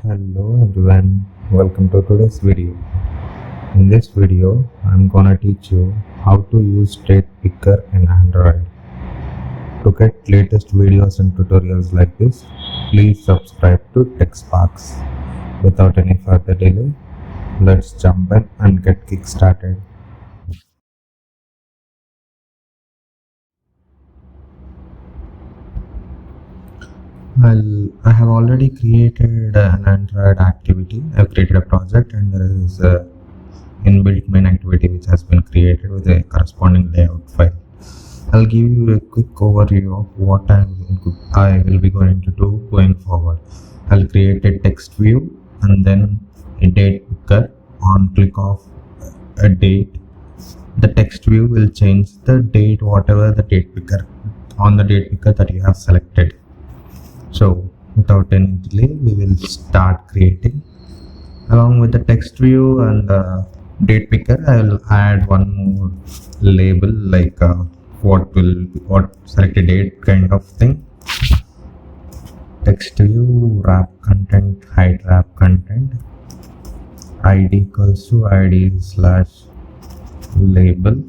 Hello everyone, welcome to today's video. In this video, I'm gonna teach you how to use Date Picker in Android. To get latest videos and tutorials like this, please subscribe to TechSparks. Without any further delay, let's jump in and get kick-started. Well, I have already created an Android activity. I've created a project and there is a inbuilt main activity which has been created with a corresponding layout file. I'll give you a quick overview of what I will be going to do going forward. I'll create a text view and then a date picker. On click of a date, the text view will change the date whatever the date picker on the date picker that you have selected. So without any delay, we will start creating. Along with the text view and the date picker, I will add one more label like what selected date kind of thing. Text view, wrap content, hide wrap content, id equals to id slash label.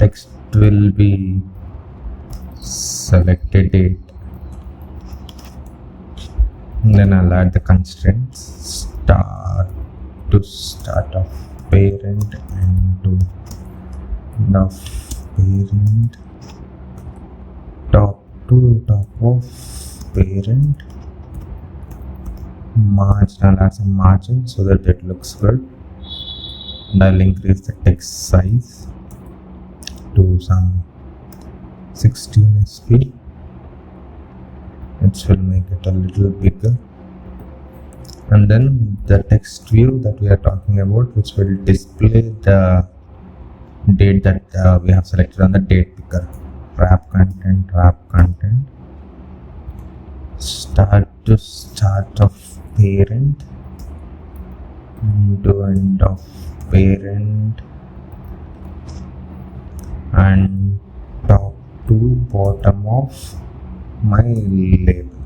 Text will be selected date. And then I'll add the constraints start of parent and to end of parent, top to top of parent, margin. I'll add some margin so that it looks good, and I'll increase the text size to some 16 sp. It will make it a little bigger, and then the text view that we are talking about, which will display the date that we have selected on the date picker. Wrap content, start of parent, to end of parent, and top to bottom of my label.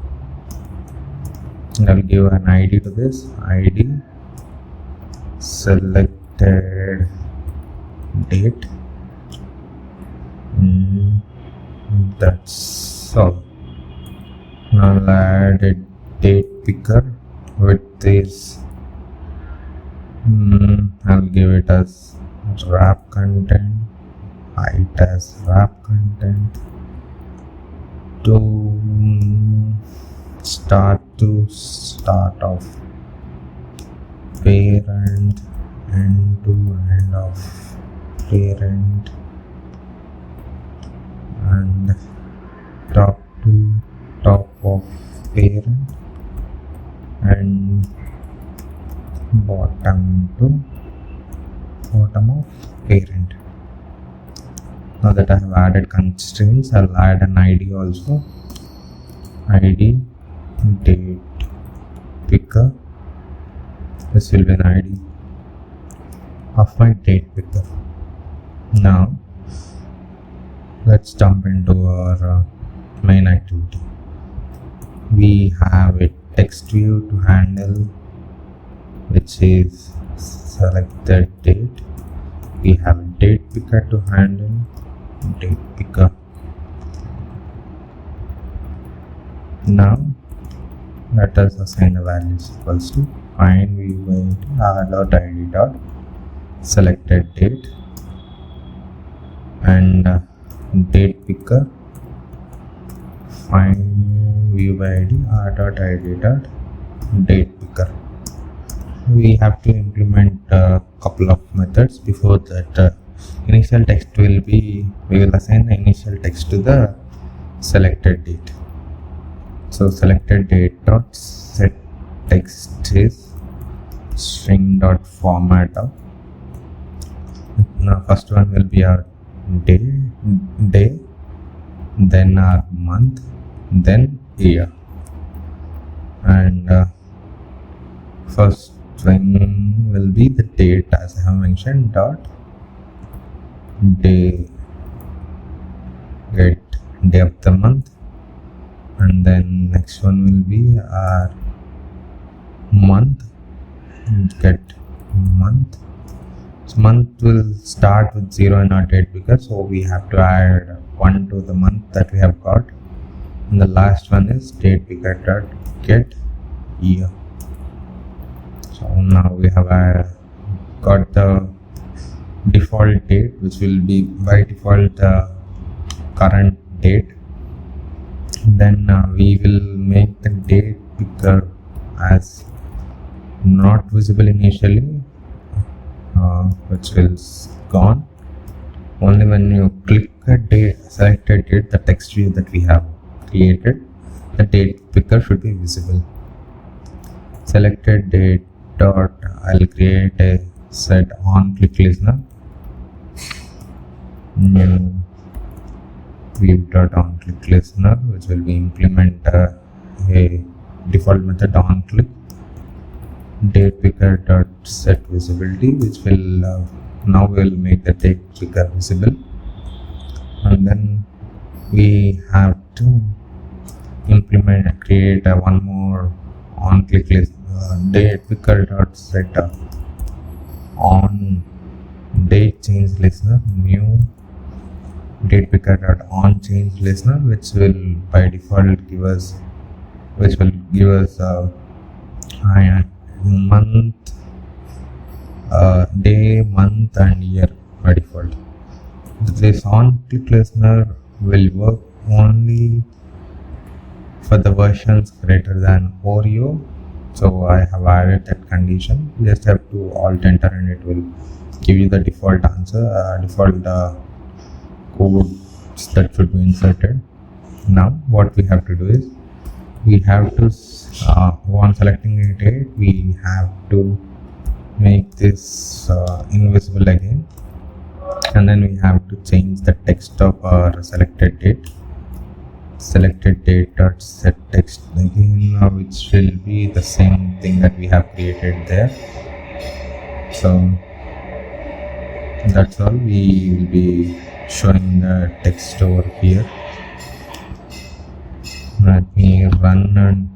I'll give an id to this. Id selected date. That's all. Now I'll add a date picker with this. I'll give it as wrap content, height as wrap content, to start of parent and to end of parent, and top to top of parent, and bottom to bottom of parent. Now that I have added constraints, I'll add an id also. Id date picker. This will be an id of my date picker. Now let's jump into our main activity. We have a text view to handle, which is selected date. We have a date picker to handle, date picker. Now let us assign the values equals to find view r.id dot selected date, and date picker find view id r.id dot date picker. We have to implement a couple of methods. Before that, initial text will be, we will assign the initial text to the selected date. So selected date dot set text is string dot format of. Now first one will be our day, then our month, then year, and first thing will be the date, as I have mentioned, dot day, get day of the month, and then next one will be our month, get month. So month will start with 0 and not date picker, so we have to add 1 to the month that we have got, and the last one is date picker dot get year. So now we have got the default date, which will be by default current date. Then we will make the date picker as not visible initially, which is gone. Only when you click a date, selected date, the text view that we have created, the date picker should be visible. Selected date dot, I'll create a set on click listener, new view dot on click listener, which will be implement a default method on click. Date picker dot set visibility, which will now will make the date picker visible. And then we have to implement and create one more on click list, date picker dot set on date change listener, new date picker dot on change listener, which will by default give us month, day, month and year by default. This on click listener will work only for the versions greater than Oreo, so I have added that condition. You just have to alt enter and it will give you the default answer, default code that should be inserted. Now what we have to do is we have to on selecting a date, we have to make this invisible again, and then we have to change the text of our selected date. Selected date dot set text again, which will be the same thing that we have created there. So that's all. We will be showing the text over here. Let me run and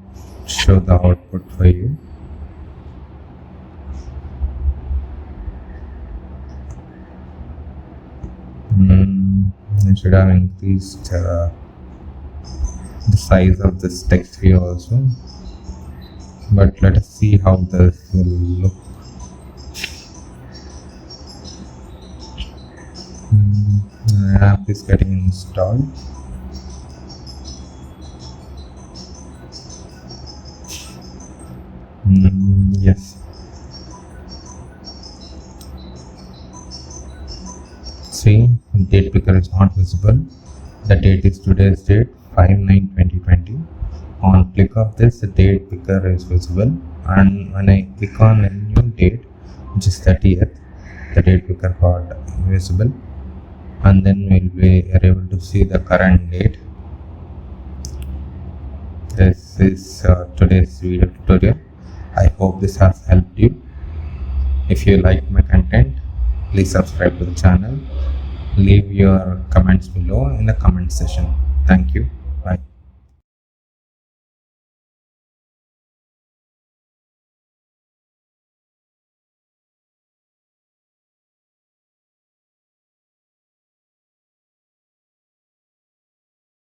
show the output for you. I should have increased the size of this text here also, but let us see how this will look. The app is getting installed. Yes. See, date picker is not visible. The date is today's date, 5/9/2020. On click of this, the date picker is visible, and when I click on a new date, which is 30th, the date picker got visible, and then we'll be able to see the current date. This is today's video tutorial. I hope this has helped you. If you like my content, please subscribe to the channel. Leave your comments below in the comment section. Thank you. Bye.